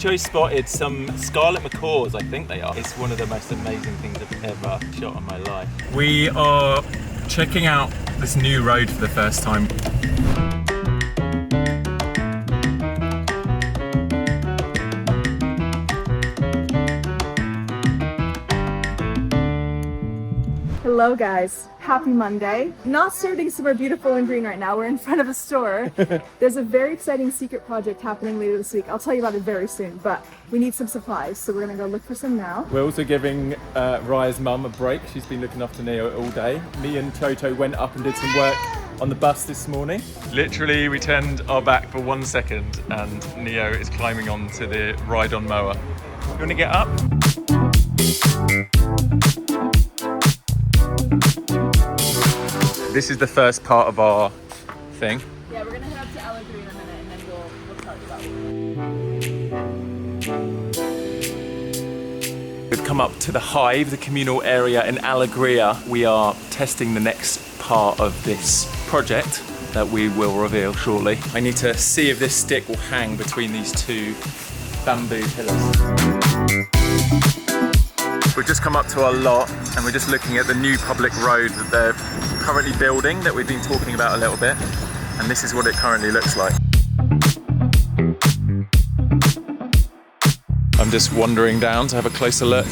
Jojo spotted some scarlet macaws, I think they are. It's one of the most amazing things I've ever shot in my life. We are checking out this new road for the first time. Hello guys, happy Monday. Not starting somewhere beautiful and green right now, we're in front of a store. There's a very exciting secret project happening later this week. I'll tell you about it very soon, but we need some supplies, so we're gonna go look for some now. We're also giving Raya's mum a break. She's been looking after Neo all day. Me and Toto went up and did some work on the bus this morning. Literally, we turned our back for 1 second and Neo is climbing onto the ride-on mower. You wanna get up? This is the first part of our thing. Yeah, we're gonna head up to Allegri in a minute and then we'll talk about it. We've come up to the Hive, the communal area in Allegria. We are testing the next part of this project that we will reveal shortly. I need to see if this stick will hang between these two bamboo pillars. We've just come up to our lot and we're just looking at the new public road that they're currently building, that we've been talking about a little bit, and this is what it currently looks like. I'm just wandering down to have a closer look.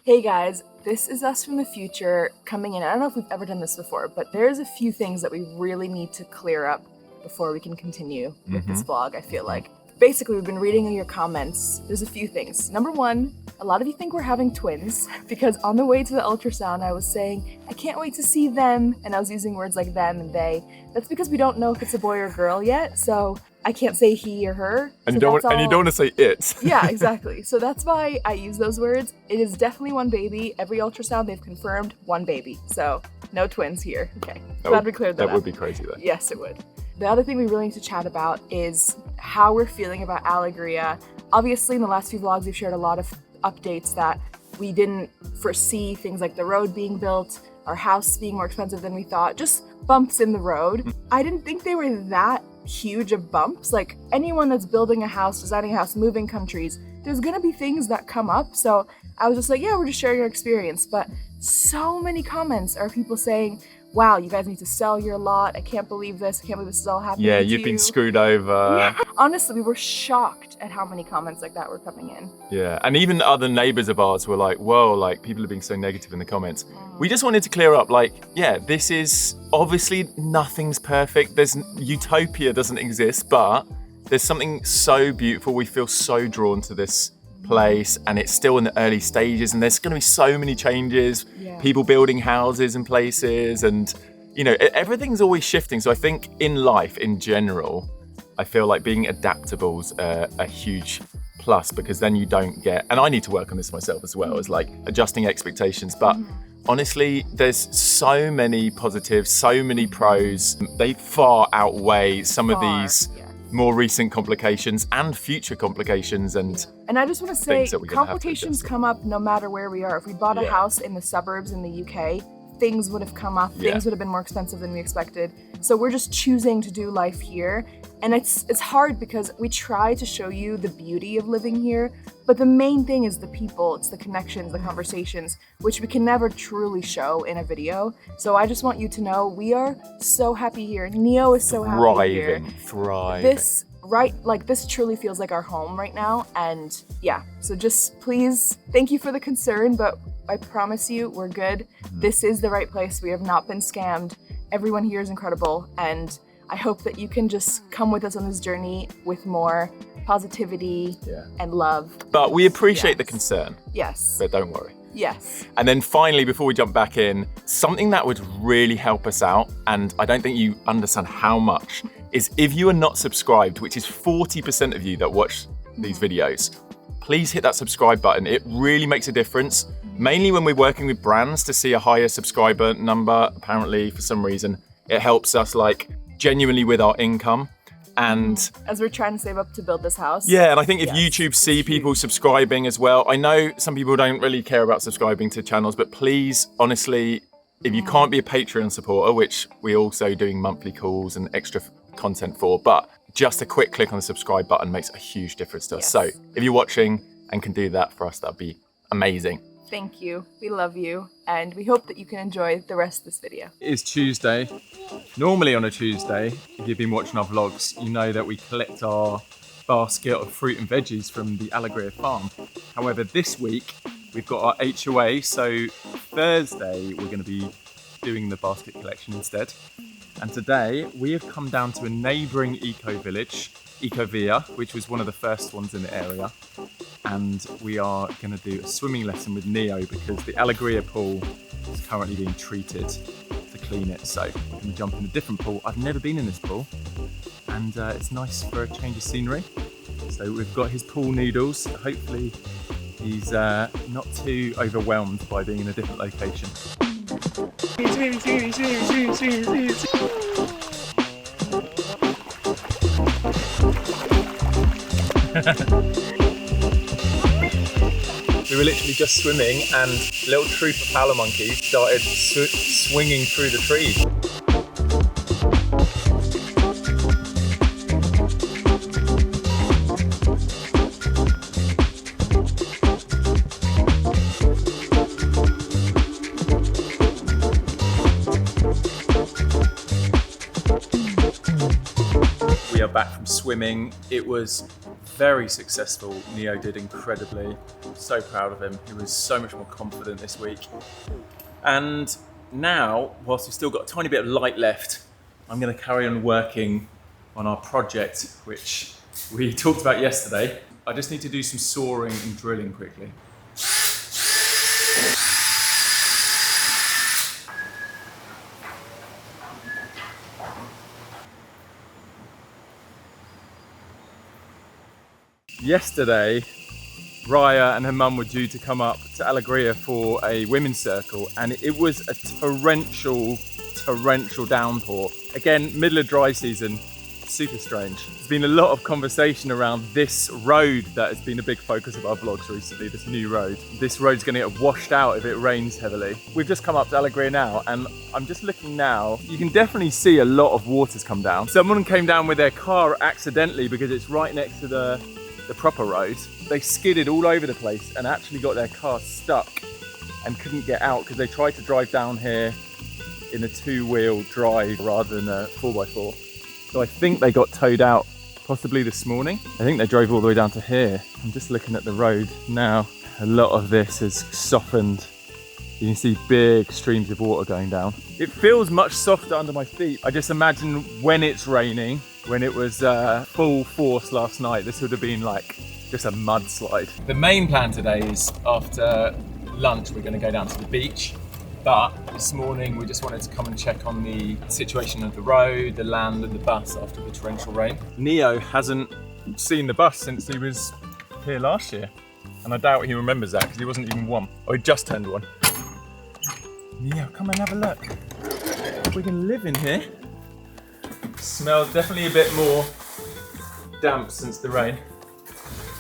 Hey guys, this is us from the future coming in. I don't know if we've ever done this before, but there's a few things that we really need to clear up before we can continue with this vlog, I feel like. Basically, we've been reading your comments. There's a few things. Number one, a lot of you think we're having twins because on the way to the ultrasound, I was saying, I can't wait to see them. And I was using words like them and they. That's because we don't know if it's a boy or girl yet. So I can't say he or her. And, you don't want to say it. Yeah, exactly. So that's why I use those words. It is definitely one baby. Every ultrasound, they've confirmed one baby. So no twins here. Okay, glad we cleared that up. That would be crazy though. Yes, it would. The other thing we really need to chat about is how we're feeling about Allegria. Obviously, in the last few vlogs, we've shared a lot of updates that we didn't foresee, things like the road being built, our house being more expensive than we thought, just bumps in the road. I didn't think they were that huge of bumps. Like anyone that's building a house, designing a house, moving countries, there's gonna be things that come up. So I was just like, yeah, we're just sharing our experience. But so many comments are people saying, wow, you guys need to sell your lot. I can't believe this. I can't believe this is all happening. Yeah, you've been screwed over. Yeah. Honestly, we were shocked at how many comments like that were coming in. Yeah, and even other neighbors of ours were like, whoa, like people are being so negative in the comments. We just wanted to clear up, like, yeah, this is obviously nothing's perfect. Utopia doesn't exist, but there's something so beautiful. We feel so drawn to this place and it's still in the early stages and there's going to be so many changes, people building houses and places, and you know, everything's always shifting. So I think in life in general, I feel like being adaptable is a huge plus, because then you don't get, and I need to work on this myself as well, as like adjusting expectations, but honestly, there's so many positives, so many pros. They far outweigh some of these more recent complications and future complications. And I just want to say, complications come up no matter where we are. If we bought a house in the suburbs in the UK, things would have come up, things would have been more expensive than we expected. So we're just choosing to do life here. And it's hard because we try to show you the beauty of living here, but the main thing is the people, it's the connections, the conversations, which we can never truly show in a video. So I just want you to know we are so happy here. Neo is so happy here. Thriving. This truly feels like our home right now. And yeah, so just please, thank you for the concern, but I promise you we're good. This is the right place. We have not been scammed. Everyone here is incredible. And I hope that you can just come with us on this journey with more positivity and love. But we appreciate the concern. Yes. But don't worry. Yes. And then finally, before we jump back in, something that would really help us out, and I don't think you understand how much, is if you are not subscribed, which is 40% of you that watch these videos, please hit that subscribe button. It really makes a difference, mainly when we're working with brands to see a higher subscriber number. Apparently, for some reason, it helps us like genuinely with our income. And as we're trying to save up to build this house. Yeah, and I think if YouTube see people subscribing as well, I know some people don't really care about subscribing to channels, but please, honestly, If you can't be a Patreon supporter, which we're also doing monthly calls and extra content for, but just a quick click on the subscribe button makes a huge difference to us. Yes. So if you're watching and can do that for us, that'd be amazing. Thank you. We love you. And we hope that you can enjoy the rest of this video. It is Tuesday. Normally on a Tuesday, if you've been watching our vlogs, you know that we collect our basket of fruit and veggies from the Alegria farm. However, this week we've got our HOA, so Thursday we're going to be doing the basket collection instead. And today we have come down to a neighbouring eco-village, Ecovia, which was one of the first ones in the area. And we are going to do a swimming lesson with Neo because the Alegria pool is currently being treated to clean it. So we're going to jump in a different pool. I've never been in this pool, and it's nice for a change of scenery. So we've got his pool noodles. Hopefully he's not too overwhelmed by being in a different location. We were literally just swimming and a little troop of howler monkeys started swinging through the trees. We are back from swimming. It was very successful. Neo did incredibly. I'm so proud of him. He was so much more confident this week. And now, whilst we've still got a tiny bit of light left, I'm going to carry on working on our project, which we talked about yesterday. I just need to do some sawing and drilling quickly. Yesterday, Raya and her mum were due to come up to Alegria for a women's circle, and it was a torrential downpour. Again, middle of dry season, super strange. There's been a lot of conversation around this road that has been a big focus of our vlogs recently, this new road. This road's gonna get washed out if it rains heavily. We've just come up to Alegria now, and I'm just looking now. You can definitely see a lot of water's come down. Someone came down with their car accidentally because it's right next to the proper road. They skidded all over the place and actually got their car stuck and couldn't get out because they tried to drive down here in a two-wheel drive rather than a 4x4. So I think they got towed out possibly this morning. I think they drove all the way down to here. I'm just looking at the road now. A lot of this has softened. You can see big streams of water going down. It feels much softer under my feet. I just imagine when it's raining, when it was full force last night, this would have been like just a mudslide. The main plan today is after lunch, we're gonna go down to the beach. But this morning, we just wanted to come and check on the situation of the road, the land and the bus after the torrential rain. Neo hasn't seen the bus since he was here last year. And I doubt he remembers that because he wasn't even one. Oh, he just turned one. Neo, come and have a look. We can live in here. Smells definitely a bit more damp since the rain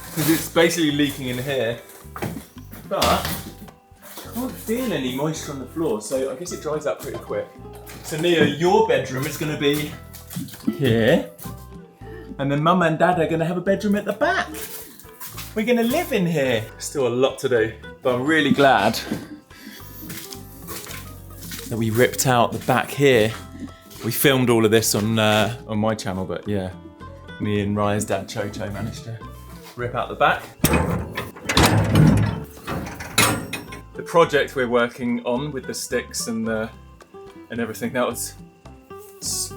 because it's basically leaking in here, but I can't feel any moisture on the floor, so I guess it dries out pretty quick. So Neo, your bedroom is going to be here, and then Mum and Dad are going to have a bedroom at the back. We're going to live in here. Still a lot to do, but I'm really glad that we ripped out the back here. We filmed all of this on my channel, but yeah, me and Raya's dad, Chocho, managed to rip out the back. The project we're working on with the sticks and everything, that was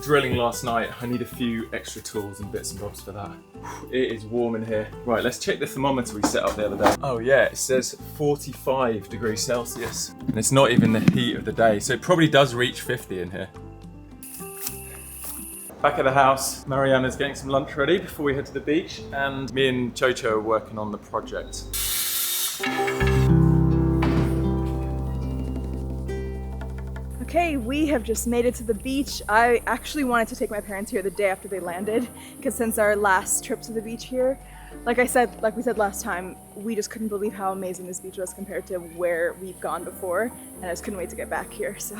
drilling last night. I need a few extra tools and bits and bobs for that. It is warm in here. Right, let's check the thermometer we set up the other day. Oh yeah, it says 45 degrees Celsius. And it's not even the heat of the day, so it probably does reach 50 in here. Back at the house, Mariana's getting some lunch ready before we head to the beach, and me and Chocho are working on the project. Okay, we have just made it to the beach. I actually wanted to take my parents here the day after they landed, because since our last trip to the beach here, like we said last time, we just couldn't believe how amazing this beach was compared to where we've gone before, and I just couldn't wait to get back here. So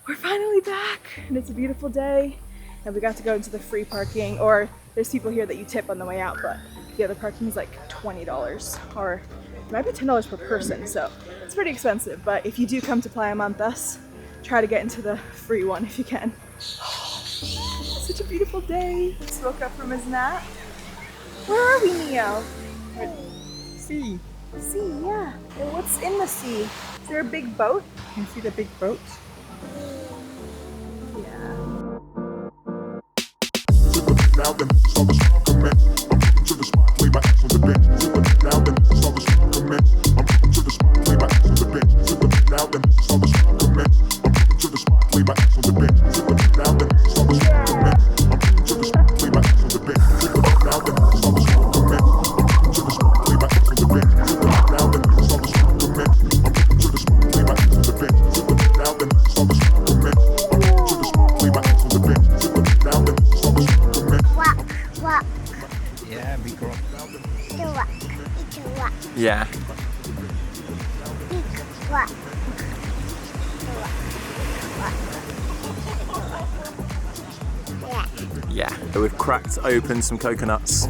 we're finally back, and it's a beautiful day, and we got to go into the free parking, or there's people here that you tip on the way out, but the other parking is like $20, or it might be $10 per person, so it's pretty expensive. But if you do come to Playa Mantas, try to get into the free one if you can. Such a beautiful day. Just woke up from his nap. Where are we, Neo? Sea. Sea, yeah. Well, what's in the sea? Is there a big boat? Can you see the big boat? Yeah. Yeah, big rock. Yeah. Yeah. So we've cracked open some coconuts.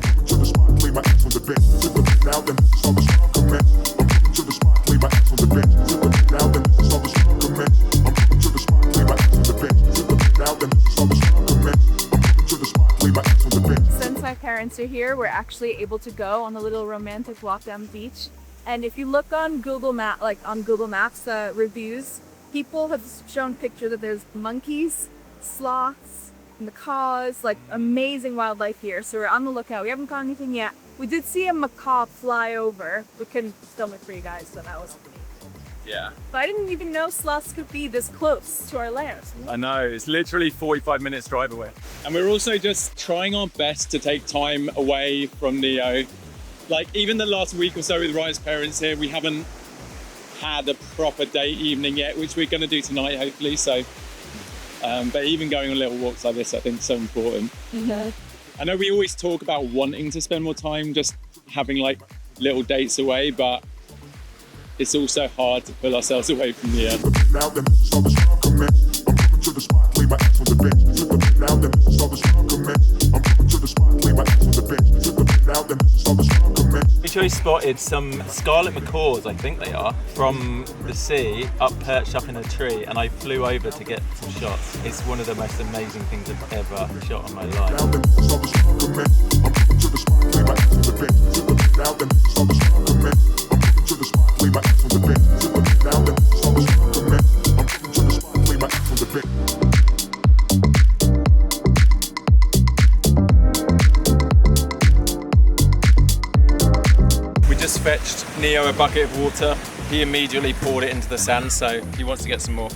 Since my parents are here, we're actually able to go on a little romantic walk down the beach. And if you look on Google Maps reviews, people have shown pictures that there's monkeys, sloths, macaws, like amazing wildlife here. So we're on the lookout. We haven't caught anything yet. We did see a macaw fly over. We couldn't film it for you guys, so that was neat. Yeah. But I didn't even know sloths could be this close to our lairs. I know, it's literally 45 minutes drive away. And we're also just trying our best to take time away from Neo. Like even the last week or so with Raya's parents here, we haven't had a proper date evening yet, which we're going to do tonight, hopefully. So, but even going on little walks like this, I think is so important. Mm-hmm. I know we always talk about wanting to spend more time just having like little dates away, but it's also hard to pull ourselves away from the end. We chose spotted some scarlet macaws, I think they are, from the sea, perched up in a tree, and I flew over to get some shots. It's one of the most amazing things I've ever shot in my life. Fetched Neo a bucket of water. He immediately poured it into the sand, so he wants to get some more.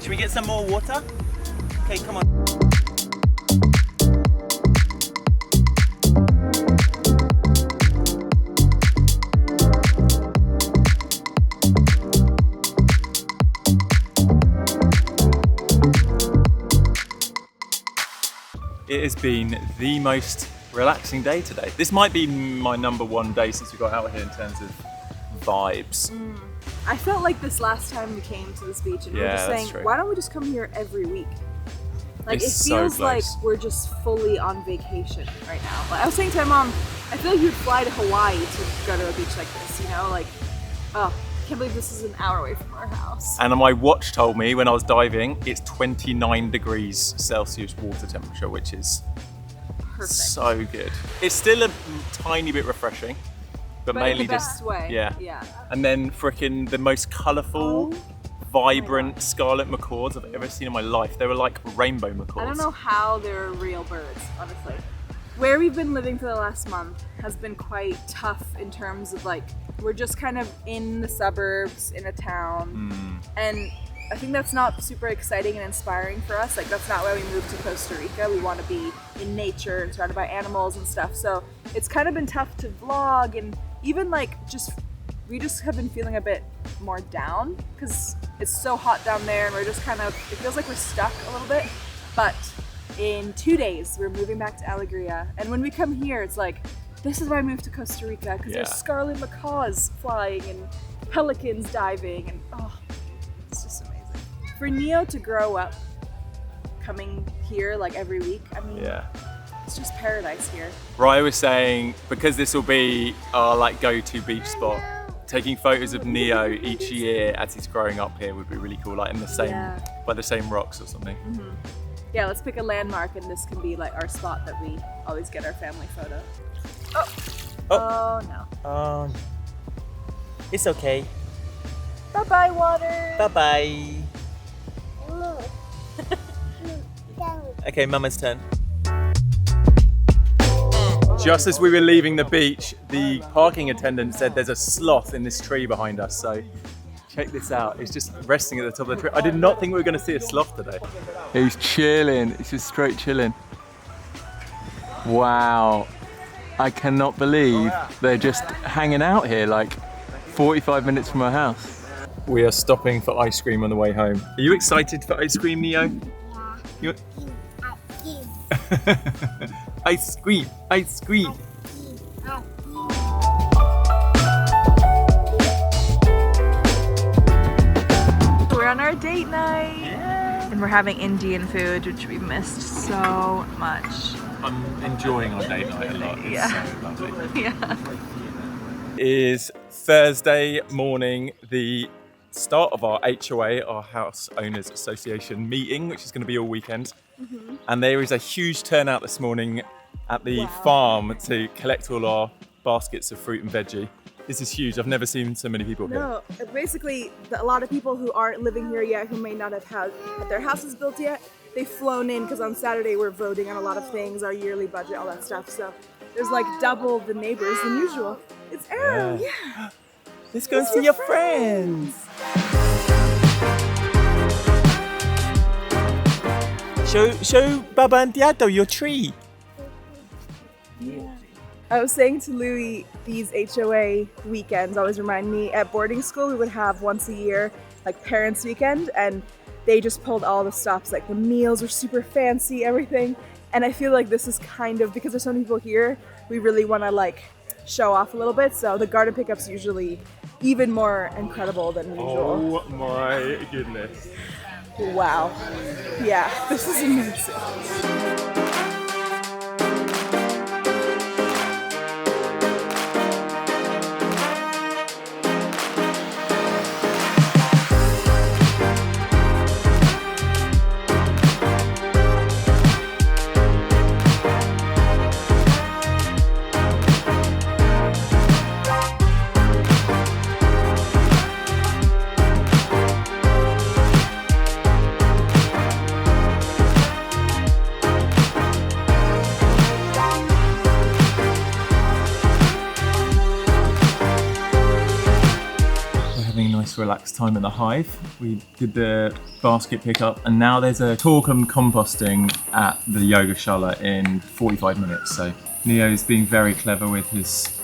Should we get some more water? Okay, come on. It has been the most relaxing day today. This might be my number one day since we got out here in terms of vibes. I felt like this last time we came to this beach, and we were just saying, why don't we just come here every week? Like It's it so feels like close. we're just fully on vacation right now. Like I was saying to my mom, I feel like you'd fly to Hawaii to go to a beach like this, you know? Like, oh, I can't believe this is an hour away from our house. And my watch told me when I was diving, it's 29 degrees Celsius water temperature, which is Perfect. so good. It's still a tiny bit refreshing, but mainly in the best just way. yeah. And then frickin' the most colourful, vibrant scarlet macaws I've ever seen in my life. They were like rainbow macaws. I don't know how they're real birds, honestly. Where we've been living for the last month has been quite tough in terms of like, we're just kind of in the suburbs, in a town, and I think that's not super exciting and inspiring for us. Like that's not why we moved to Costa Rica. We want to be in nature and surrounded by animals and stuff. So it's kind of been tough to vlog, and even like we just have been feeling a bit more down because it's so hot down there, and we're just kind of, it feels like we're stuck a little bit. But in 2 days, we're moving back to Alegria, and when we come here, it's like This is why I moved to Costa Rica, because there's scarlet macaws flying and pelicans diving, and it's just amazing. For Neo to grow up coming here like every week, I mean, it's just paradise here. Raya was saying, because this will be our like go-to beach spot, taking photos of Neo each year as he's growing up here would be really cool, like in the same, by the same rocks or something. Yeah, let's pick a landmark, and this can be like our spot that we always get our family photo. Oh no. It's okay. Bye-bye, water. Bye-bye. Okay, Mama's turn. Just as we were leaving the beach, the parking attendant said there's a sloth in this tree behind us, so check this out. It's just resting at the top of the tree. I did not think we were going to see a sloth today. He's chilling. He's just straight chilling. Wow. I cannot believe they're just hanging out here like 45 minutes from our house. We are stopping for ice cream on the way home. Are you excited for ice cream, Neo? Yeah. Ice cream, ice cream. We're on our date night, and we're having Indian food, which we missed so much. I'm enjoying our date night a lot. It's so lovely. Yeah. It is Thursday morning, the start of our HOA, our House Owners Association meeting, which is going to be all weekend. And there is a huge turnout this morning at the farm to collect all our baskets of fruit and veggie. This is huge. I've never seen so many people here. No, basically, a lot of people who aren't living here yet, who may not have had their houses built yet, they've flown in because on Saturday we're voting on a lot of things, our yearly budget, all that stuff. So there's like double the neighbors than usual. It's Arrow, yeah. Let's go see your friends. Show Baba and Diato your tree. I was saying to Louis, these HOA weekends always remind me, at boarding school we would have once a year like parents weekend, and they just pulled all the stops, like the meals were super fancy, everything. And I feel like this is kind of, because there's so many people here, we really want to like show off a little bit. So the garden pickup's usually even more incredible than usual. Oh my goodness. Wow. Yeah, this is amazing. Relaxed time in the hive. We did the basket pickup, and now there's a talk on composting at the yoga shala in 45 minutes. So Neo's being very clever with his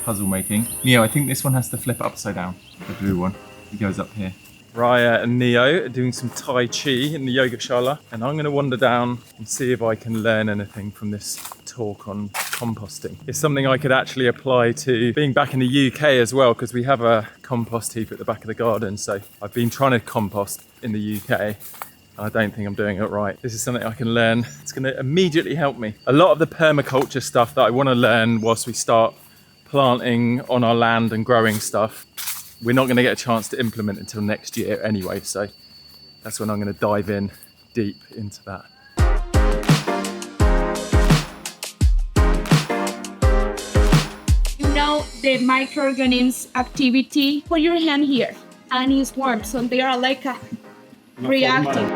puzzle making. Neo, I think this one has to flip upside down. The blue one. He goes up here. Raya and Neo are doing some Tai Chi in the yoga shala, and I'm going to wander down and see if I can learn anything from this talk on composting. It's something I could actually apply to being back in the UK as well, because we have a compost heap at the back of the garden. So I've been trying to compost in the UK, and I don't think I'm doing it right. This is something I can learn. It's going to immediately help me. A lot of the permaculture stuff that I want to learn whilst we start planting on our land and growing stuff, we're not going to get a chance to implement until next year anyway, so that's when I'm going to dive in deep into that. You know the microorganisms activity? Put your hand here, and it's warm, so they are like reacting.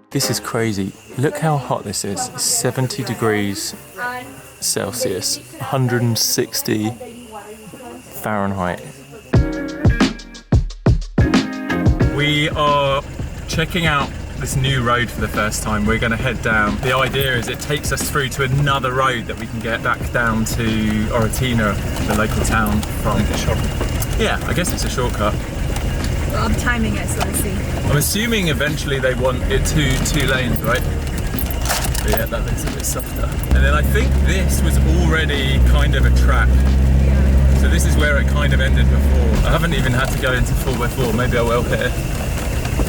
This is crazy. Look how hot this is. 70 degrees Celsius, 160 Fahrenheit. We are checking out this new road for the first time. We're going to head down. The idea is it takes us through to another road that we can get back down to Oratina, the local town from. Yeah, I guess it's a shortcut. Well, I'm timing it, so let's see. I'm assuming eventually they want it two lanes, right? Yeah, that looks a bit softer. And then I think this was already kind of a track. So this is where it kind of ended before. I haven't even had to go into 4x4, maybe I will here.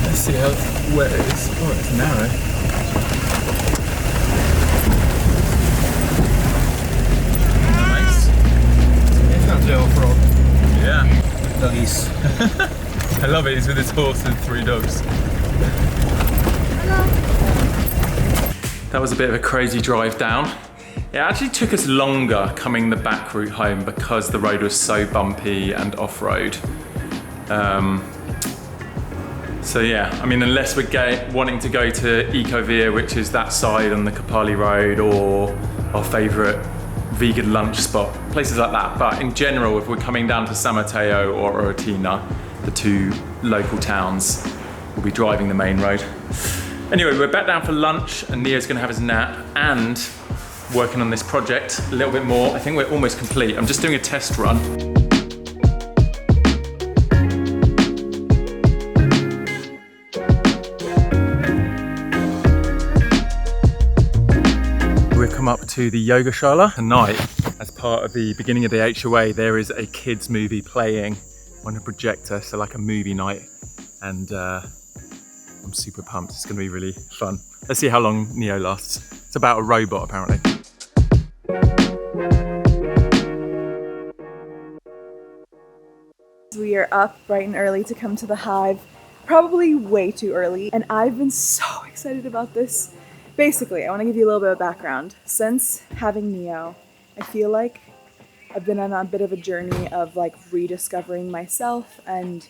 Let's see how wet it is. Oh, it's narrow. Nice. It's not too off-road. Yeah. Doggies. I love it, he's with his horse and 3 dogs. That was a bit of a crazy drive down. It actually took us longer coming the back route home because the road was so bumpy and off-road. So yeah, I mean, unless we're wanting to go to Ecovia, which is that side on the Kapali Road, or our favourite vegan lunch spot, places like that. But in general, if we're coming down to San Mateo or Orotina, the 2 local towns, we'll be driving the main road. Anyway, we're back down for lunch and Neo's gonna have his nap and working on this project a little bit more. I think we're almost complete. I'm just doing a test run. We've come up to the yoga shala tonight. As part of the beginning of the HOA, there is a kids movie playing on a projector, so like a movie night. And I'm super pumped. It's gonna be really fun. Let's see how long Neo lasts. It's about a robot, apparently. We are up bright and early to come to the hive, probably way too early, and I've been so excited about this. Basically, I want to give you a little bit of background. Since having Neo, I feel like I've been on a bit of a journey of like rediscovering myself, and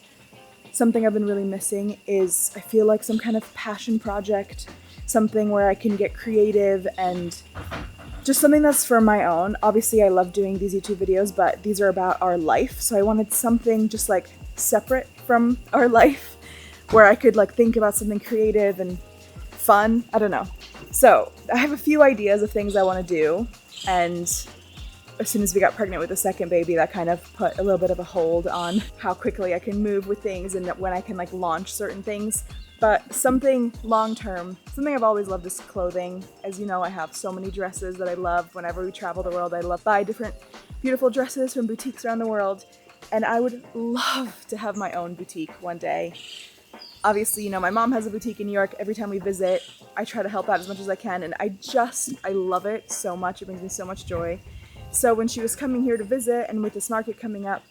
something I've been really missing is I feel like some kind of passion project, something where I can get creative and just something that's for my own. Obviously, I love doing these YouTube videos, but these are about our life. So I wanted something just like separate from our life where I could like think about something creative and fun. I don't know. So I have a few ideas of things I want to do. And as soon as we got pregnant with the second baby, that kind of put a little bit of a hold on how quickly I can move with things and when I can like launch certain things. But something long-term, something I've always loved is clothing. As you know, I have so many dresses that I love. Whenever we travel the world, I love buy different beautiful dresses from boutiques around the world. And I would love to have my own boutique one day. Obviously, you know, my mom has a boutique in New York. Every time we visit, I try to help out as much as I can. And I love it so much. It brings me so much joy. So when she was coming here to visit and with this market coming up,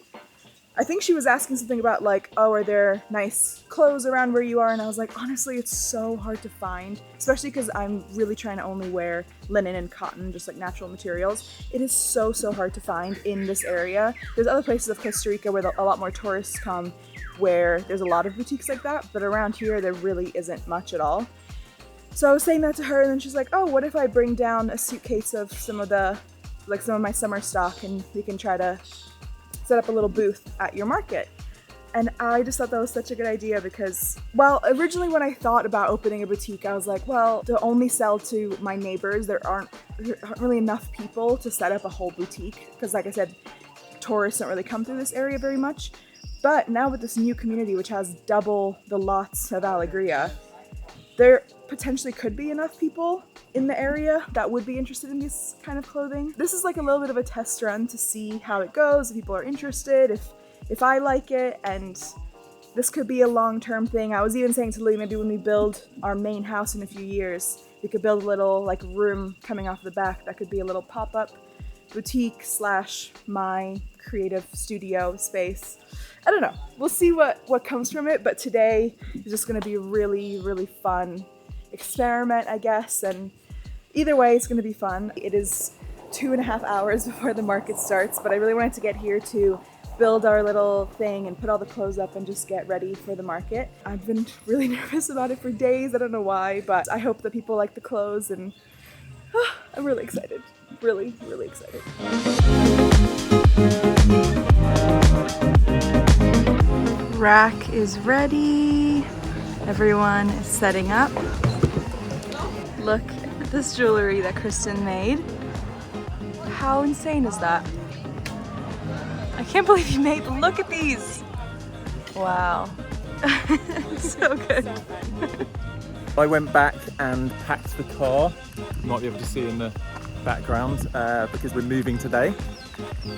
I think she was asking something about like, oh, are there nice clothes around where you are? And I was like, honestly, it's so hard to find, especially because I'm really trying to only wear linen and cotton, just like natural materials. It is so hard to find in this area. There's other places of Costa Rica where a lot more tourists come, where there's a lot of boutiques like that, but around here, there really isn't much at all. So I was saying that to her, and then she's like, oh, what if I bring down a suitcase of some of my summer stock and we can try to set up a little booth at your market. And I just thought that was such a good idea because, well, originally when I thought about opening a boutique, I was like, well, to only sell to my neighbors, there aren't really enough people to set up a whole boutique. Because like I said, tourists don't really come through this area very much. But now with this new community, which has double the lots of Alegria, there potentially could be enough people in the area that would be interested in this kind of clothing. This is like a little bit of a test run to see how it goes, if people are interested, if I like it, and this could be a long-term thing. I was even saying to Lee, maybe when we build our main house in a few years, we could build a little like room coming off the back that could be a little pop-up boutique / my creative studio space. I don't know. We'll see what comes from it, but today is just going to be a really fun experiment, I guess, and either way, it's going to be fun. It is 2.5 hours before the market starts, but I really wanted to get here to build our little thing and put all the clothes up and just get ready for the market. I've been really nervous about it for days. I don't know why, but I hope that people like the clothes, and I'm really excited. Really excited. Rack is ready. Everyone is setting up. Look at this jewelry that Kristen made. How insane is that? I can't believe you made them. Look at these. Wow. So good. I went back and packed the car. You might be able to see in the background because we're moving today.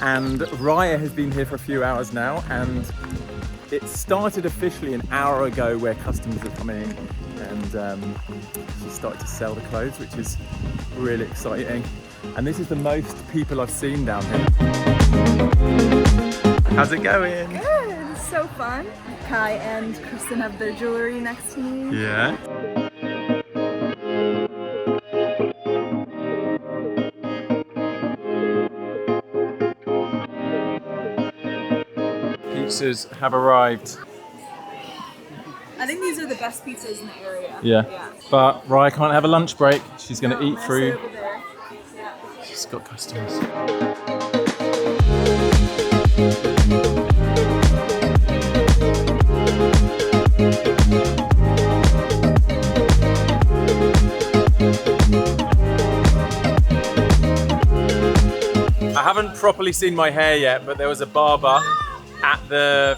And Raya has been here for a few hours now, and it started officially an hour ago where customers are coming in, and she started to sell the clothes, which is really exciting. And this is the most people I've seen down here. How's it going? Good, it's so fun. Kai and Kristen have their jewelry next to me. Yeah. Pizzas have arrived. I think these are the best pizzas in the area. Yeah. But Raya can't have a lunch break. She's going to eat Nice through. over there. Yeah. She's got customers. I haven't properly seen my hair yet, but there was a barber at the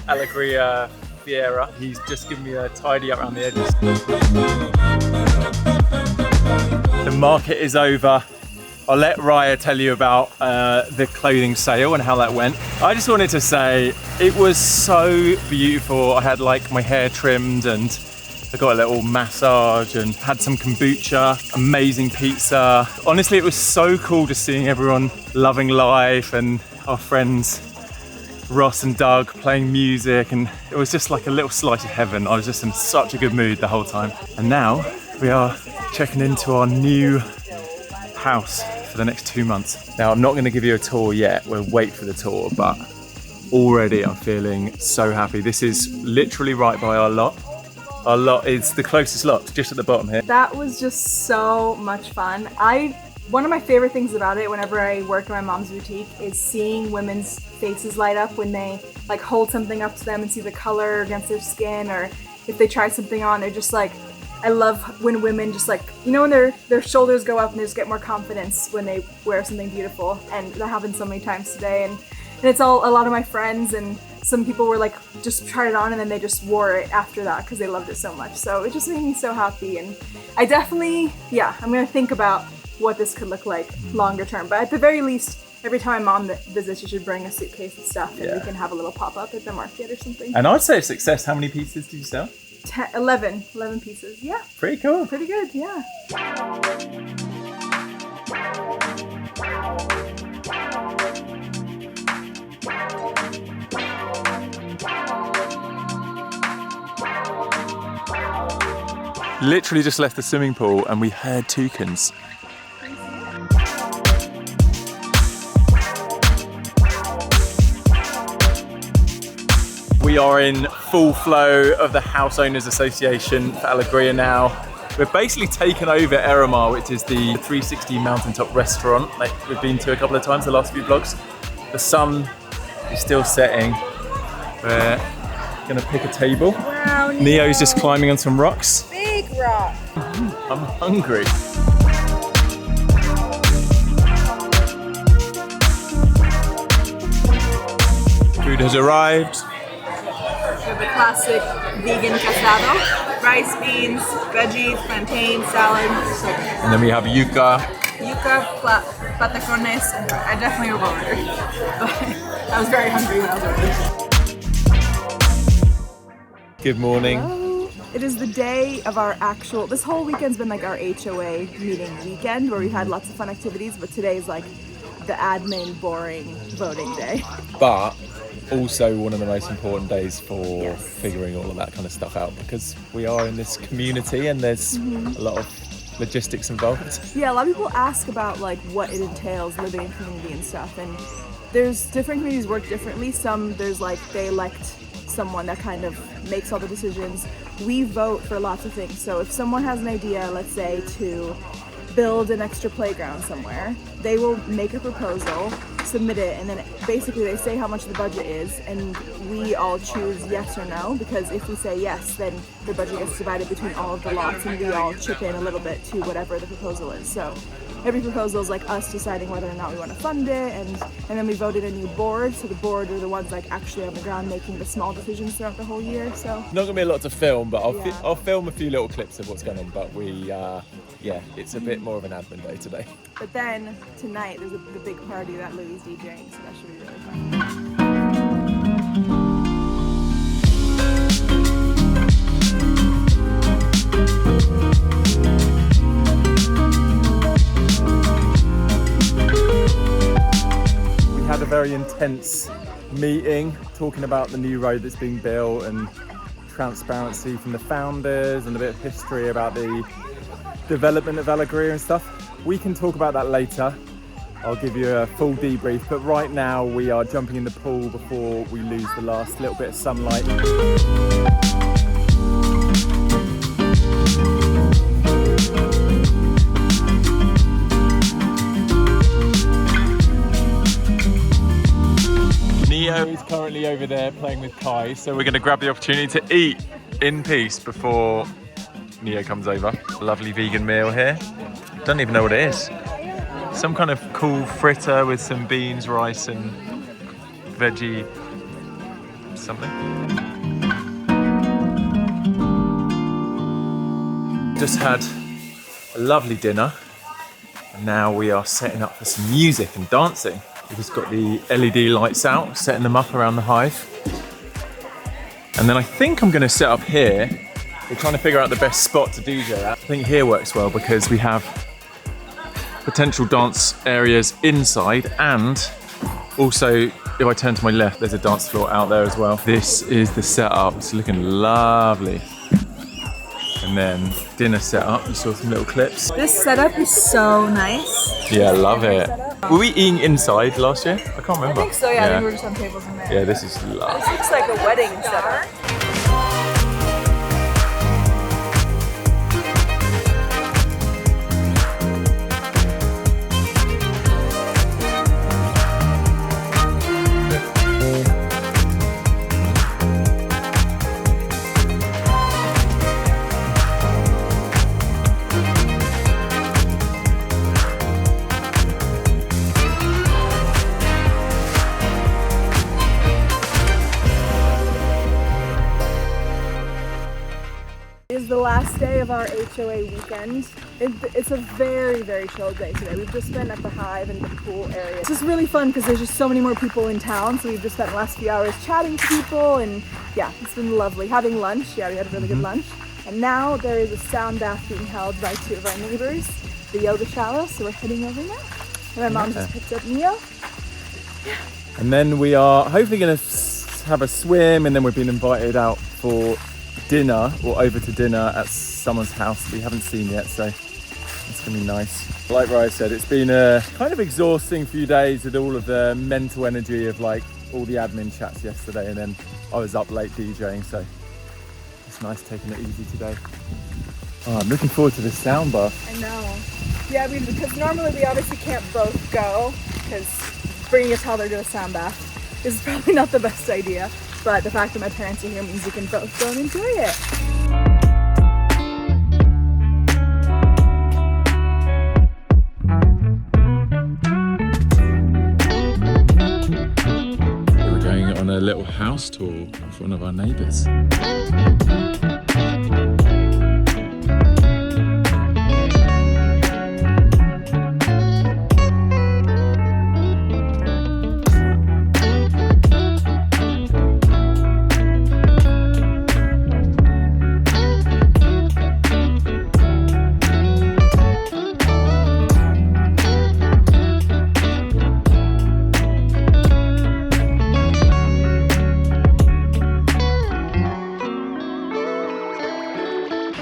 Alegria Fiera. He's just given me a tidy up around the edges. The market is over. I'll let Raya tell you about the clothing sale and how that went. I just wanted to say it was so beautiful. I had like my hair trimmed and I got a little massage and had some kombucha, amazing pizza. Honestly, it was so cool just seeing everyone loving life and our friends Ross and Doug playing music, and it was just like a little slice of heaven. I was just in such a good mood the whole time. And now we are checking into our new house for the next 2 months. Now I'm not going to give you a tour yet, we'll wait for the tour, but already I'm feeling so happy. This is literally right by our lot. Our lot is the closest lot, just at the bottom here. That was just so much fun. One of my favorite things about it whenever I work in my mom's boutique is seeing women's faces light up when they like hold something up to them and see the color against their skin, or if they try something on, they're just like, I love when women just like, you know, when their shoulders go up and they just get more confidence when they wear something beautiful. And that happened so many times today. And it's a lot of my friends, and some people were like, just tried it on and then they just wore it after that because they loved it so much. So it just made me so happy. And I definitely, I'm gonna think about what this could look like longer term. But at the very least, every time my mom visits, you should bring a suitcase and stuff, and we can have a little pop-up at the market or something. And I'd say a success. How many pieces did you sell? 11 pieces, yeah. Pretty cool. Pretty good, yeah. Literally just left the swimming pool and we heard toucans. We are in full flow of the House Owners Association for Alegria now. We've basically taken over Eramar, which is the 360 mountaintop restaurant like we've been to a couple of times the last few vlogs. The sun is still setting. We're gonna pick a table. Wow, Neo's just climbing on some rocks. Big rock. I'm hungry. Food has arrived. The classic vegan casado. Rice, beans, veggies, plantain, salad. So And then we have yuca. yuca, patacones, and I definitely overordered. But I was very hungry when I was ordering. Good morning. It is the day of our actual, this whole weekend's been like our HOA meeting weekend where we've had lots of fun activities, but today's like the admin boring voting day. But also one of the most important days for figuring all of that kind of stuff out, because we are in this community and there's a lot of logistics involved. Yeah, a lot of people ask about like what it entails living in community and stuff, and there's different communities work differently. Some there's like they elect someone that kind of makes all the decisions. We vote for lots of things. So if someone has an idea, let's say to build an extra playground somewhere, they will make a proposal, submit it, and then basically they say how much the budget is, and we all choose yes or no, because if we say yes, then the budget gets divided between all of the lots, and we all chip in a little bit to whatever the proposal is. So every proposal is like us deciding whether or not we want to fund it, and then we voted a new board, so the board are the ones like actually on the ground making the small decisions throughout the whole year. So Not gonna be a lot to film, but Yeah. I'll film a few little clips of what's going on. But yeah, it's a bit more of an admin day today. but then tonight there's the big party that Louie's DJing, so that should be really fun. We had a very intense meeting talking about the new road that's being built and transparency from the founders and a bit of history about the development of Alegria and stuff. We can talk about that later. I'll give you a full debrief, but right now we are jumping in the pool before we lose the last little bit of sunlight. Neo is currently over there playing with Kai, so we're going to grab the opportunity to eat in peace before Neo comes over. Lovely vegan meal here. Don't even know what it is. Some kind of cool fritter with some beans, rice and veggie something. Just had a lovely dinner, and now we are setting up for some music and dancing. We've just got the LED lights out, setting them up around the hive. And then I think I'm going to set up here. We're trying to figure out the best spot to DJ at. I think here works well because we have potential dance areas inside, and also if I turn to my left, there's a dance floor out there as well. This is the setup. It's looking lovely. And then dinner setup. You saw some little clips. This setup is so nice. Yeah, I love it. Were we eating inside last year? I can't remember. I think so, yeah. I think we're just on tables in there. Yeah, this is lovely. This looks like a wedding setup. The last day of our HOA weekend. It's a very, very chill day today. We've just been at the hive and the pool area. It's just really fun because there's just so many more people in town, so we've just spent the last few hours chatting to people, and yeah, it's been lovely. Having lunch, yeah, we had a really good lunch. And now there is a sound bath being held by two of our neighbors, the yoga shallow, so we're heading over now. And my mom just picked up Neo. And then we are hopefully going to have a swim, and then we've been invited out for dinner, or over to dinner at someone's house that we haven't seen yet, so it's gonna be nice. Like Raya said, it's been a kind of exhausting few days with all of the mental energy of like all the admin chats yesterday, and then I was up late DJing, so it's nice taking it easy today. Oh, I'm looking forward to this sound bath. I know. Yeah, because normally we obviously can't both go, because bringing a toddler to a sound bath is probably not the best idea. But the fact that my parents are here means we can both go and enjoy it. We're going on a little house tour of one of our neighbours.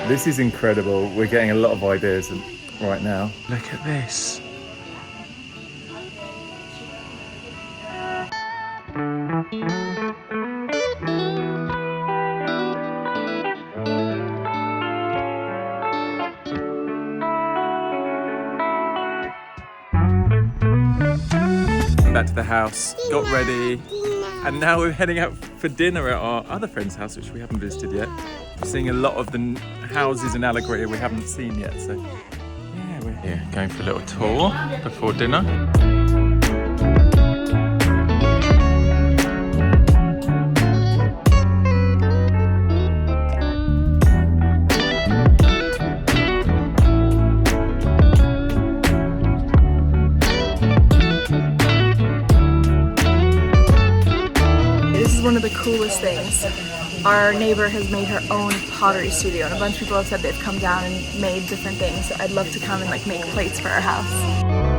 This is incredible. We're getting a lot of ideas right now. Look at this. back to the house, got ready, and now we're heading out for dinner at our other friend's house, which we haven't visited yet. We're seeing a lot of the houses in Alegria we haven't seen yet, so yeah, we're here going for a little tour before dinner. One of the coolest things. Our neighbor has made her own pottery studio, and a bunch of people have said they've come down and made different things. So I'd love to come and like make plates for our house.